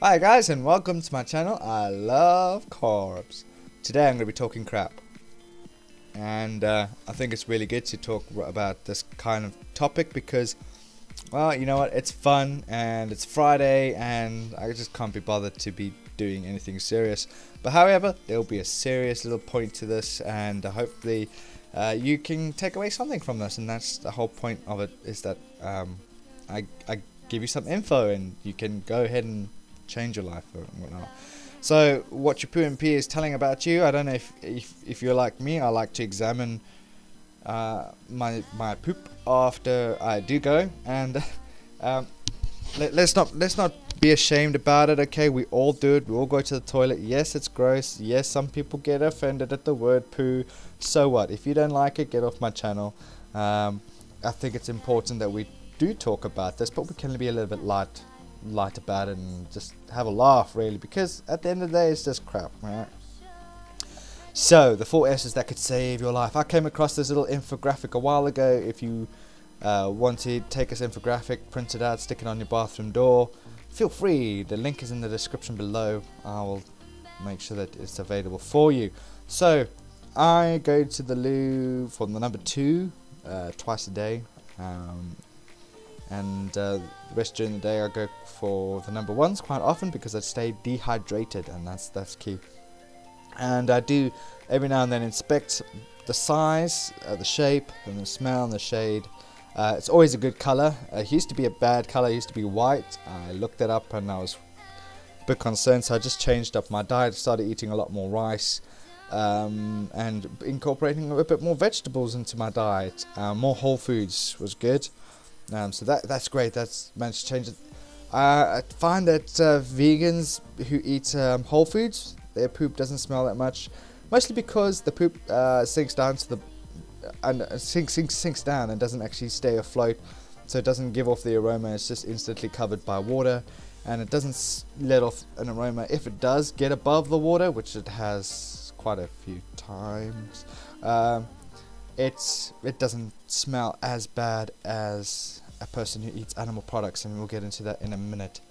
Hi guys, and welcome to my channel. I love carbs. Today I'm going to be talking crap, and I think it's really good to talk about this kind of topic because, well, you know what, it's fun and it's Friday and I just can't be bothered to be doing anything serious. But however, there will be a serious little point to this, and hopefully you can take away something from this, and that's the whole point of it, is that I give you some info and you can go ahead and change your life or whatnot. So what your poo and pee is telling about you, I don't know if you're like me. I like to examine my poop after I do go, and let's not be ashamed about it. Okay, we all do it. We all go to the toilet. Yes, it's gross. Yes, some people get offended at the word poo. So what? If you don't like it, get off my channel. I think it's important that we do talk about this, but we can be a little bit light about it and just have a laugh, really, because at the end of the day it's just crap, right? So the 4 S's that could save your life. I came across this little infographic a while ago. If you want to take this infographic, print it out, stick it on your bathroom door, feel free. The link is in the description below. I will make sure that it's available for you. So I go to the loo for the number 2 twice a day, and the rest during the day I go for the number 1s quite often because I stay dehydrated, and that's key. And I do every now and then inspect the size, the shape, and the smell and the shade. It's always a good color. It used to be a bad color. It used to be white. I looked it up and I was a bit concerned, so I just changed up my diet. Started eating a lot more rice, and incorporating a bit more vegetables into my diet. More whole foods was good. So that's great. That's managed to change it. I find that vegans who eat whole foods, their poop doesn't smell that much, mostly because the poop sinks down to the sinks down and doesn't actually stay afloat, so it doesn't give off the aroma. It's just instantly covered by water, and it doesn't let off an aroma. If it does get above the water, which it has quite a few times, it doesn't smell as bad as a person who eats animal products, and we'll get into that in a minute.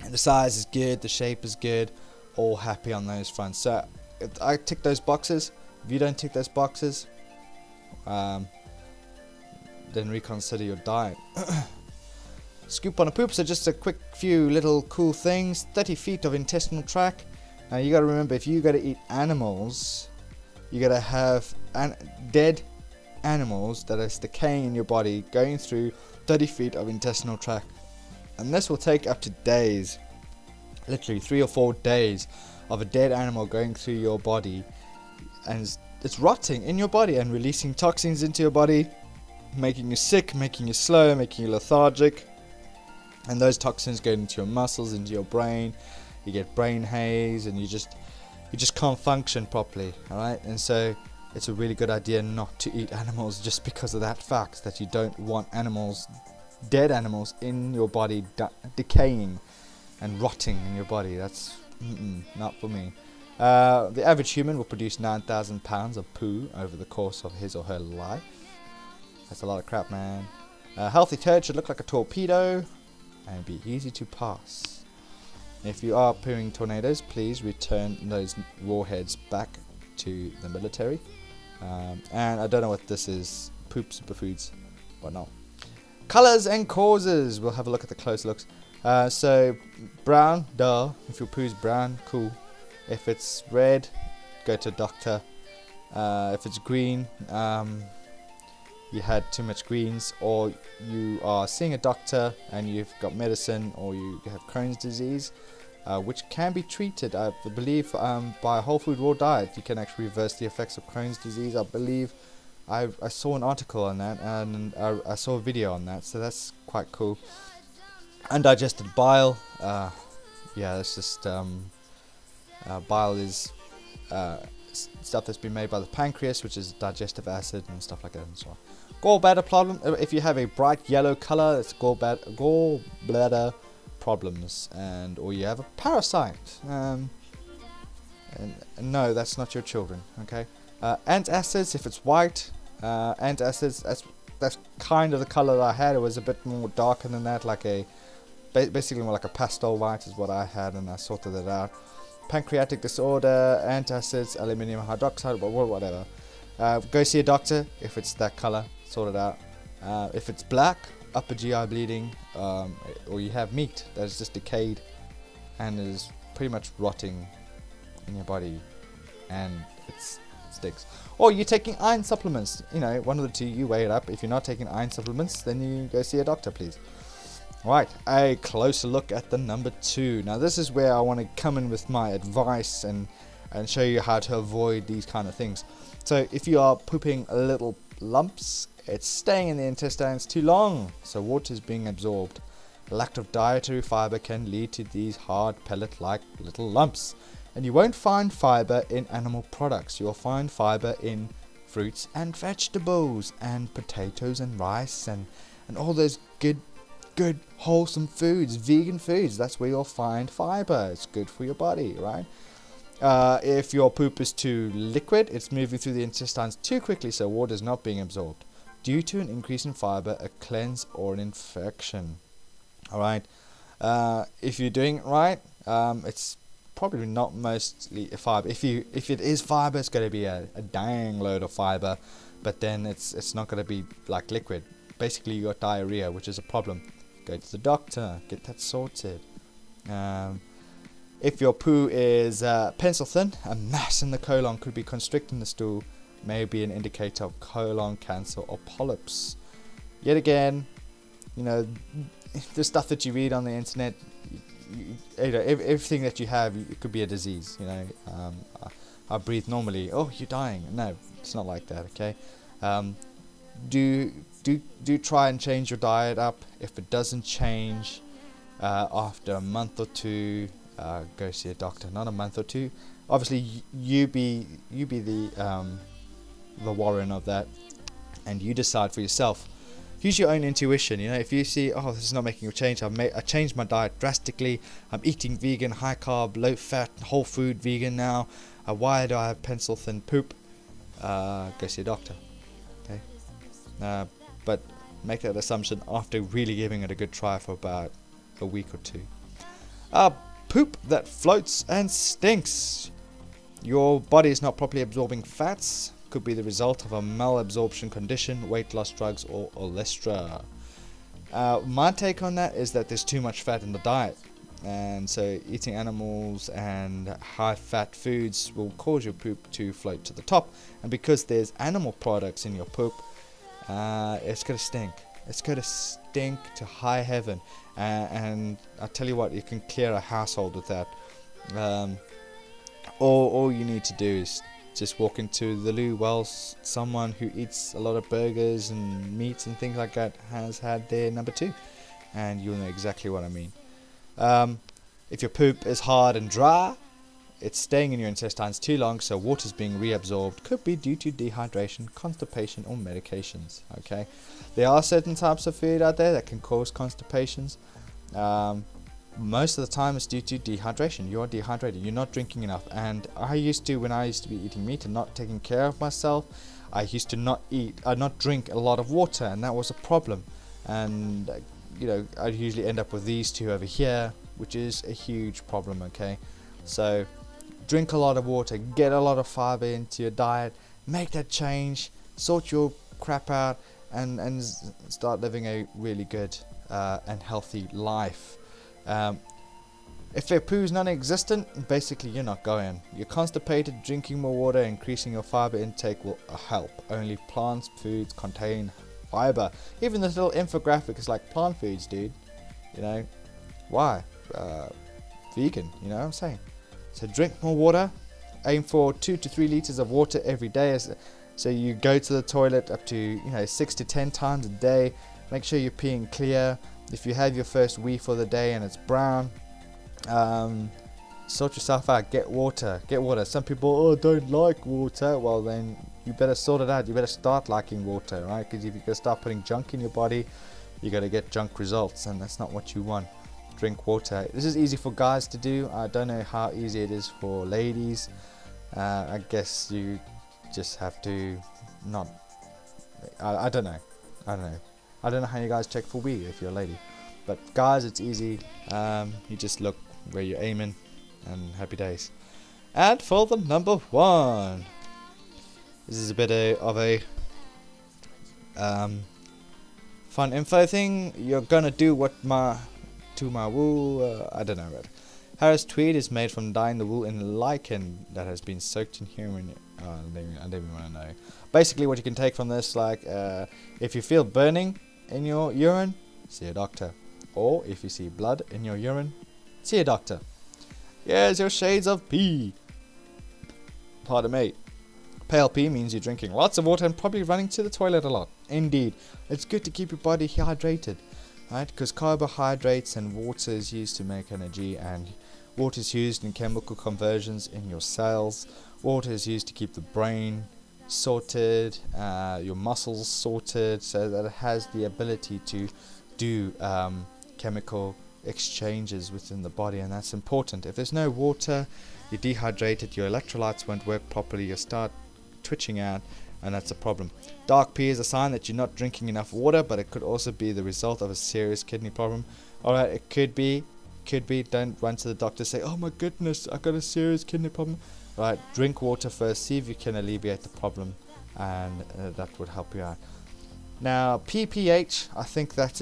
And the size is good, the shape is good, all happy on those fronts. So I tick those boxes. If you don't tick those boxes, then reconsider your diet. Scoop on a poop. So just a quick few little cool things. 30 feet of intestinal tract. Now you got to remember, if you got to eat animals, you got to have dead animals that is decaying in your body going through 30 feet of intestinal tract, and this will take up to days, literally 3 or 4 days of a dead animal going through your body, and it's rotting in your body and releasing toxins into your body, making you sick, making you slow, making you lethargic, and those toxins go into your muscles, into your brain. You get brain haze, and you just can't function properly. Alright, and so it's a really good idea not to eat animals, just because of that fact, that you don't want animals, dead animals, in your body decaying and rotting in your body. That's not for me. The average human will produce 9,000 pounds of poo over the course of his or her life. That's a lot of crap, man. A healthy turd should look like a torpedo and be easy to pass. If you are pooing tornadoes, please return those warheads back to the military. And I don't know what this is, poop superfoods, but no. Colors and causes. We'll have a look at the close looks. So brown, duh. If your poo's brown, cool. If it's red, go to a doctor. If it's green, you had too much greens, or you are seeing a doctor and you've got medicine, or you have Crohn's disease, which can be treated, I believe, by a whole food raw diet. You can actually reverse the effects of Crohn's disease. I believe I saw an article on that, and I saw a video on that, so that's quite cool. Undigested bile, yeah, that's just bile is stuff that's been made by the pancreas, which is digestive acid and stuff like that and so on. Gallbladder problem. If you have a bright yellow color, it's gallbladder problems, or you have a parasite, and no, that's not your children. Okay. Antacids, if it's white, antacids, that's kind of the color that I had. It was a bit more darker than that, like a basically more like a pastel white is what I had, and I sorted it out. Pancreatic disorder, antacids, aluminium hydroxide, whatever. Go see a doctor if it's that color, sort it out. If it's black, upper GI bleeding, or you have meat that is just decayed and is pretty much rotting in your body, and it stinks. Or you're taking iron supplements, you know, one of the two, you weigh it up. If you're not taking iron supplements, then you go see a doctor, please. Right, a closer look at the number 2. Now this is where I want to come in with my advice and show you how to avoid these kind of things. So if you are pooping little lumps, it's staying in the intestines too long, so water is being absorbed. Lack of dietary fiber can lead to these hard pellet-like little lumps. And you won't find fiber in animal products. You'll find fiber in fruits and vegetables and potatoes and rice and all those good wholesome foods, vegan foods. That's where you'll find fiber. It's good for your body, right? If your poop is too liquid, it's moving through the intestines too quickly, so water is not being absorbed due to an increase in fiber, a cleanse, or an infection. Alright, if you're doing it right, it's probably not mostly fiber. If it is fiber, it's going to be a dang load of fiber, but then it's not going to be like liquid. Basically, you got diarrhea, which is a problem. Go to the doctor, get that sorted. If your poo is pencil thin, a mass in the colon could be constricting the stool, may be an indicator of colon cancer or polyps. Yet again, you know, the stuff that you read on the internet, you know, everything that you have, it could be a disease. You know, I breathe normally. Oh, you're dying. No, it's not like that. Okay. Do try and change your diet up. If it doesn't change after a month or two, go see a doctor. Not a month or two. Obviously, you be the warren of that, and you decide for yourself. Use your own intuition. You know, if you see, oh, this is not making a change, I changed my diet drastically. I'm eating vegan, high carb, low fat, whole food vegan now. Why do I have pencil thin poop? Go see a doctor. Okay, but make that assumption after really giving it a good try for about a week or two. Poop that floats and stinks. Your body is not properly absorbing fats. Could be the result of a malabsorption condition, weight loss drugs, or cholesterol. My take on that is that there's too much fat in the diet, and so eating animals and high fat foods will cause your poop to float to the top, and because there's animal products in your poop, it's going to stink. It's going to stink to high heaven, and I tell you what, you can clear a household with that. All you need to do is just walk into the loo whilst someone who eats a lot of burgers and meats and things like that has had their number 2, and you'll know exactly what I mean. If your poop is hard and dry, it's staying in your intestines too long, so water's being reabsorbed. Could be due to dehydration, constipation, or medications. Okay, there are certain types of food out there that can cause constipations. Most of the time it's due to dehydration. You are dehydrated, you're not drinking enough. And when I used to be eating meat and not taking care of myself, I used to not drink a lot of water, and that was a problem. And you know, I'd usually end up with these two over here, which is a huge problem. Okay, so drink a lot of water, get a lot of fiber into your diet, make that change, sort your crap out, and start living a really good and healthy life. If your poo is non-existent, basically you're not going. You're constipated, drinking more water, increasing your fiber intake will help. Only plant foods contain fiber. Even this little infographic is like plant foods, dude. You know, why? Vegan, you know what I'm saying? So drink more water, aim for 2 to 3 liters of water every day. So you go to the toilet up to 6 to 10 times a day. Make sure you're peeing clear. If you have your first wee for the day and it's brown, sort yourself out. Get water. Some people don't like water. Well, then you better sort it out. You better start liking water, right? Because if you're gonna start putting junk in your body, you're gonna get junk results, and that's not what you want. Drink water. This is easy for guys to do. I don't know how easy it is for ladies. I guess you just have to not. I don't know. I don't know how you guys check for wee if you're a lady. But guys, it's easy. You just look where you're aiming, and happy days. And for the number 1, this is a bit of a fun info thing. You're gonna do what my wool. I don't know. Right? Harris tweed is made from dyeing the wool in lichen that has been soaked in human. I don't even want to know. Basically, what you can take from this, like, if you feel burning in your urine, see a doctor. Or if you see blood in your urine, see a doctor. Here's your shades of pea. Pardon me. Pale pea means you're drinking lots of water and probably running to the toilet a lot. Indeed, it's good to keep your body hydrated, right? Because carbohydrates and water is used to make energy, and water is used in chemical conversions in your cells. Water is used to keep the brain sorted, your muscles sorted, so that it has the ability to do chemical exchanges within the body, and that's important. If there's no water, you're dehydrated, your electrolytes won't work properly, you'll start twitching out, and that's a problem. Dark pee is a sign that you're not drinking enough water, but it could also be the result of a serious kidney problem. Alright, it could be. Don't run to the doctor and say, oh my goodness, I got a serious kidney problem. Right, drink water first, see if you can alleviate the problem, and that would help you out. Now, ppH, I think that's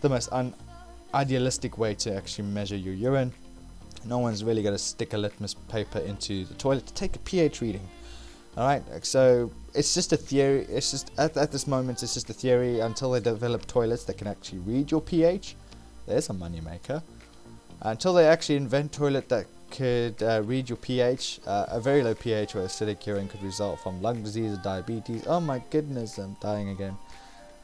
the most idealistic way to actually measure your urine. No one's really going to stick a litmus paper into the toilet to take a pH reading. Alright, so it's just a theory. It's just at this moment it's just a theory until they develop toilets that can actually read your pH. There's a money maker. Until they actually invent toilet that could read your pH, a very low pH or acidic urine could result from lung disease or diabetes. Oh my goodness, I'm dying again.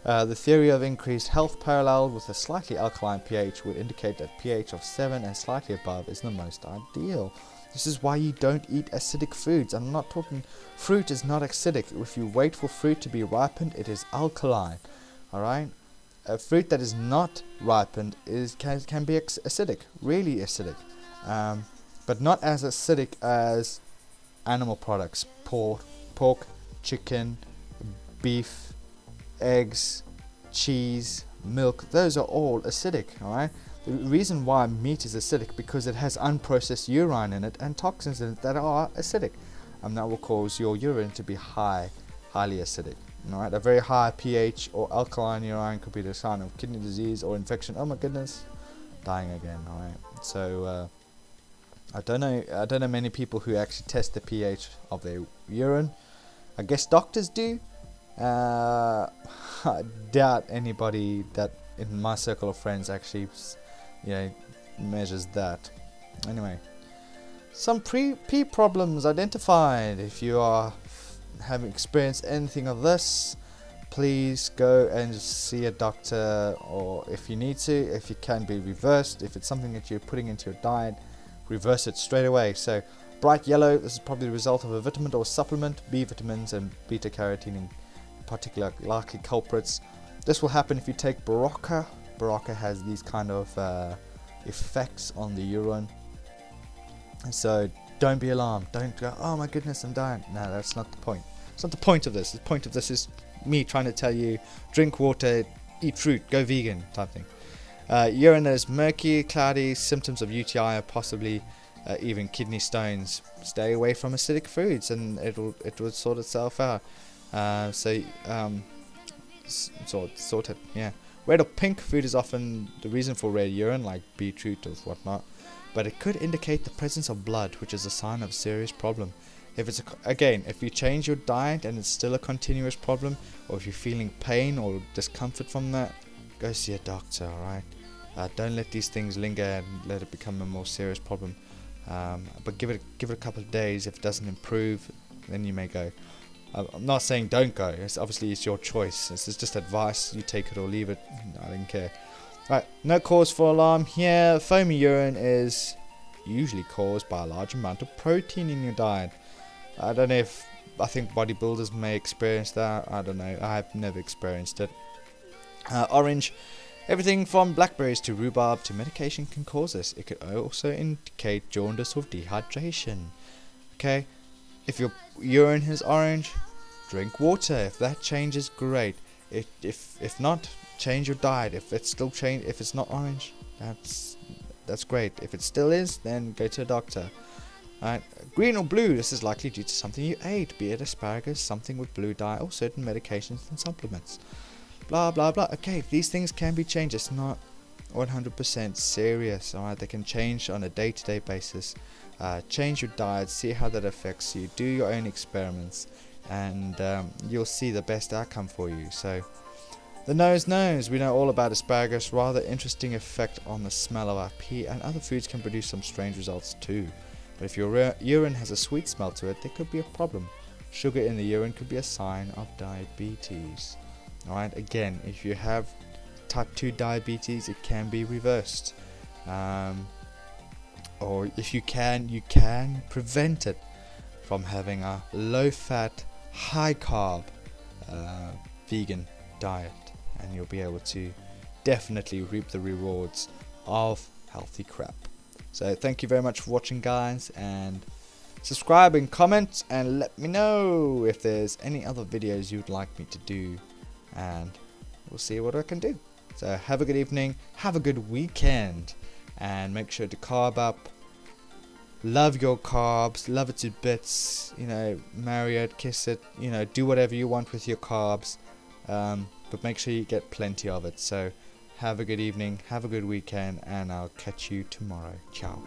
The theory of increased health paralleled with a slightly alkaline pH would indicate that pH of 7 and slightly above is the most ideal. This is why you don't eat acidic foods. I'm not talking, fruit is not acidic. If you wait for fruit to be ripened, it is alkaline. Alright? A fruit that is not ripened can be acidic, really acidic. But not as acidic as animal products, pork, chicken, beef, eggs, cheese, milk. Those are all acidic, alright? The reason why meat is acidic because it has unprocessed urine in it and toxins in it that are acidic, and that will cause your urine to be highly acidic. Alright, a very high pH or alkaline urine could be the sign of kidney disease or infection. Oh my goodness, dying again. Alright, so I don't know many people who actually test the pH of their urine. I guess doctors do. I doubt anybody that in my circle of friends actually, measures that. Anyway, some pee problems identified. If you are having experienced anything of this, please go and see a doctor, or if you need to, if it can be reversed, if it's something that you're putting into your diet, reverse it straight away. So bright yellow, this is probably the result of a vitamin or supplement. B vitamins and beta carotene in particular likely culprits. This will happen if you take Berocca. Berocca has these kind of effects on the urine, and so don't be alarmed. Don't go, oh my goodness, I'm dying. No, that's not the point. It's not the point of this. The point of this is me trying to tell you, drink water, eat fruit, go vegan type thing. Urine that is murky, cloudy, symptoms of UTI or possibly even kidney stones. Stay away from acidic foods and it will sort itself out. Sort it, yeah. Red or pink food is often the reason for red urine, like beetroot or whatnot, but it could indicate the presence of blood, which is a sign of a serious problem. If it's if you change your diet and it's still a continuous problem, or if you're feeling pain or discomfort from that, go see a doctor. Alright, don't let these things linger and let it become a more serious problem. But give it a couple of days. If it doesn't improve, then you may go. I'm not saying don't go. Obviously it's your choice. This is just advice. You take it or leave it. I don't care. Right, no cause for alarm here. Foamy urine is usually caused by a large amount of protein in your diet. I don't know if, I think bodybuilders may experience that. I don't know. I've never experienced it. Orange, everything from blackberries to rhubarb to medication can cause this. It could also indicate jaundice or dehydration. Okay, if your urine is orange, drink water. If that changes, great. If not, change your diet. If it's still if it's not orange, that's great. If it still is, then go to a doctor. Alright, green or blue, this is likely due to something you ate, be it asparagus, something with blue dye, or certain medications and supplements. Blah blah blah. Okay, these things can be changed. It's not 100% serious. Alright, they can change on a day-to-day basis. Change your diet, see how that affects you, do your own experiments, and you'll see the best outcome for you. So the nose knows. We know all about asparagus. Rather interesting effect on the smell of our pee, and other foods can produce some strange results too. But if your urine has a sweet smell to it, there could be a problem. Sugar in the urine could be a sign of diabetes. Alright, again, if you have type 2 diabetes, it can be reversed. Or if you can prevent it from having a low-fat, high-carb vegan diet. And you'll be able to definitely reap the rewards of healthy crap. So thank you very much for watching, guys, and subscribe and comment and let me know if there's any other videos you'd like me to do, and we'll see what I can do. So have a good evening, have a good weekend, and make sure to carb up. Love your carbs, love it to bits, you know, marry it, kiss it, you know, do whatever you want with your carbs, but make sure you get plenty of it. So have a good evening, have a good weekend, and I'll catch you tomorrow. Ciao.